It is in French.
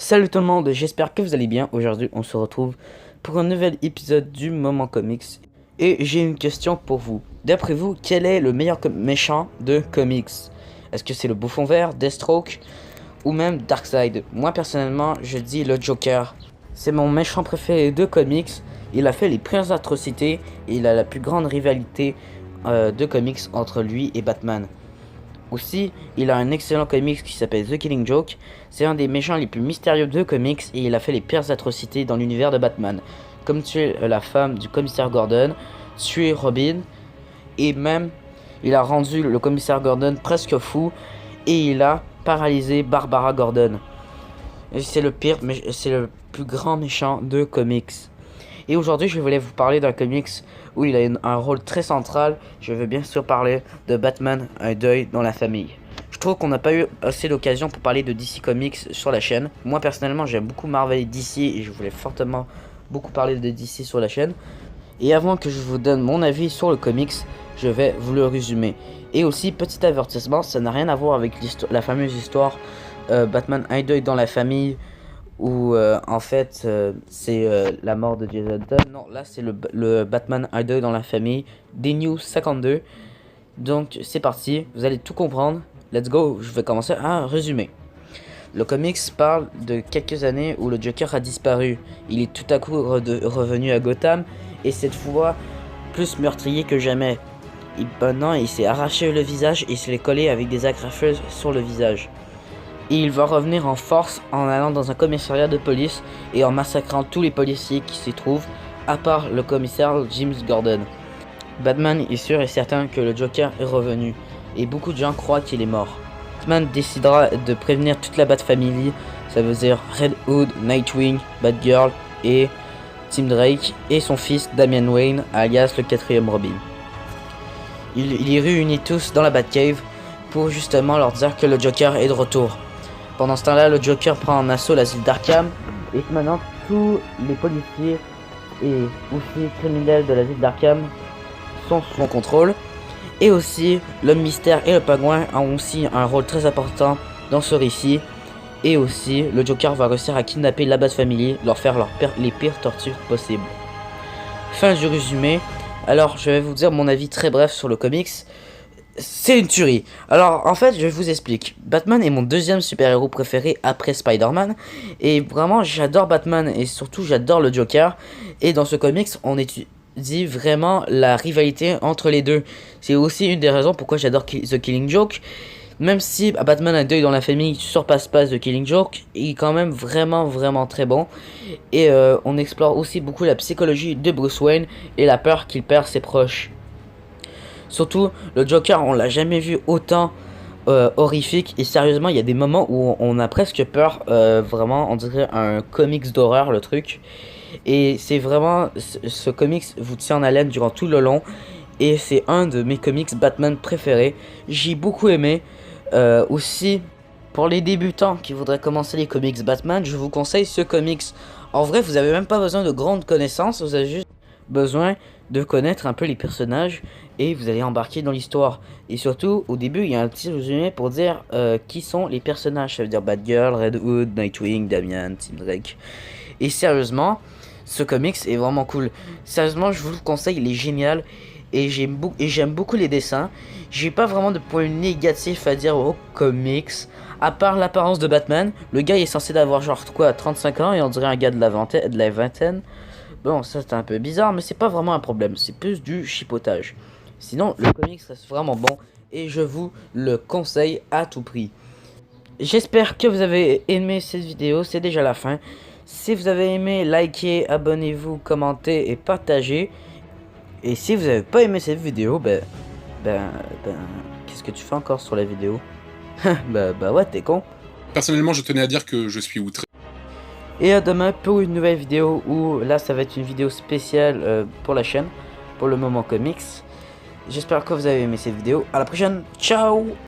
Salut tout le monde, j'espère que vous allez bien. Aujourd'hui, on se retrouve pour un nouvel épisode du Moment Comics. Et j'ai une question pour vous. D'après vous, quel est le meilleur méchant de comics? Est-ce que c'est le Bouffon Vert, Deathstroke ou même Darkseid? Moi personnellement, je dis le Joker. C'est mon méchant préféré de comics. Il a fait les pires atrocités et il a la plus grande rivalité de comics entre lui et Batman. Aussi, il a un excellent comics qui s'appelle The Killing Joke. C'est un des méchants les plus mystérieux de comics et il a fait les pires atrocités dans l'univers de Batman. Comme tuer la femme du commissaire Gordon, tuer Robin et même il a rendu le commissaire Gordon presque fou et il a paralysé Barbara Gordon. C'est le pire, mais c'est le plus grand méchant de comics. Et aujourd'hui, je voulais vous parler d'un comics où il a un rôle très central. Je veux bien sûr parler de Batman, un deuil dans la famille. Je trouve qu'on n'a pas eu assez d'occasion pour parler de DC Comics sur la chaîne. Moi, personnellement, j'aime beaucoup Marvel et DC et je voulais fortement beaucoup parler de DC sur la chaîne. Et avant que je vous donne mon avis sur le comics, je vais vous le résumer. Et aussi, petit avertissement, ça n'a rien à voir avec la fameuse histoire Batman, un deuil dans la famille, où en fait c'est la mort de Jason Todd. Non, là c'est le Batman un deuil dans la famille des News 52. Donc c'est parti, vous allez tout comprendre. Let's go, je vais commencer à résumer. Le comics parle de quelques années où le Joker a disparu. Il est tout à coup revenu à Gotham et cette fois plus meurtrier que jamais. Maintenant il s'est arraché le visage et se l'est collé avec des agrafeuses sur le visage. Et il va revenir en force en allant dans un commissariat de police et en massacrant tous les policiers qui s'y trouvent, à part le commissaire James Gordon. Batman est sûr et certain que le Joker est revenu, et beaucoup de gens croient qu'il est mort. Batman décidera de prévenir toute la Bat-Family, ça veut dire Red Hood, Nightwing, Batgirl et Tim Drake, et son fils Damian Wayne, alias le 4e Robin. Il les réunit tous dans la Batcave pour justement leur dire que le Joker est de retour. Pendant ce temps-là, le Joker prend en assaut l'asile d'Arkham et maintenant tous les policiers et aussi criminels de l'asile d'Arkham sont sous son contrôle. Et aussi, l'homme mystère et le pingouin ont aussi un rôle très important dans ce récit. Et aussi, le Joker va réussir à kidnapper la Bat-Family, leur faire les pires tortures possibles. Fin du résumé. Alors, je vais vous dire mon avis très bref sur le comics. C'est une tuerie. Alors en fait je vous explique. Batman est mon deuxième super-héros préféré après Spider-Man. Et vraiment j'adore Batman et surtout j'adore le Joker. Et dans ce comics on étudie vraiment la rivalité entre les deux. C'est aussi une des raisons pourquoi j'adore The Killing Joke. Même si Batman a un deuil dans la famille qui surpasse pas The Killing Joke, il est quand même vraiment très bon. Et on explore aussi beaucoup la psychologie de Bruce Wayne et la peur qu'il perd ses proches. Surtout, le Joker, on l'a jamais vu autant horrifique. Et sérieusement, il y a des moments où on a presque peur. Vraiment, on dirait un comics d'horreur, le truc. Et c'est vraiment... Ce comics vous tient en haleine durant tout le long. Et c'est un de mes comics Batman préférés. J'ai beaucoup aimé. Aussi, pour les débutants qui voudraient commencer les comics Batman, je vous conseille ce comics. En vrai, vous avez même pas besoin de grandes connaissances. Vous avez juste besoin de connaître un peu les personnages et vous allez embarquer dans l'histoire. Et surtout au début il y a un petit résumé pour dire qui sont les personnages. Ça veut dire Batgirl, Red Hood, Nightwing, Damian, Tim Drake. Et sérieusement ce comics est vraiment cool. Sérieusement je vous le conseille, il est génial. Et j'aime beaucoup les dessins. J'ai pas vraiment de point négatif à dire au comics, à part l'apparence de Batman. Le gars il est censé d'avoir genre quoi 35 ans et on dirait un gars de la vingtaine. Bon, ça c'est un peu bizarre, mais c'est pas vraiment un problème, c'est plus du chipotage. Sinon, le comics reste vraiment bon et je vous le conseille à tout prix. J'espère que vous avez aimé cette vidéo, c'est déjà la fin. Si vous avez aimé, likez, abonnez-vous, commentez et partagez. Et si vous n'avez pas aimé cette vidéo, qu'est-ce que tu fais encore sur la vidéo? bah ouais, t'es con. Personnellement, je tenais à dire que je suis outré. Et à demain pour une nouvelle vidéo où là ça va être une vidéo spéciale pour la chaîne, pour le moment comics. J'espère que vous avez aimé cette vidéo. À la prochaine, ciao!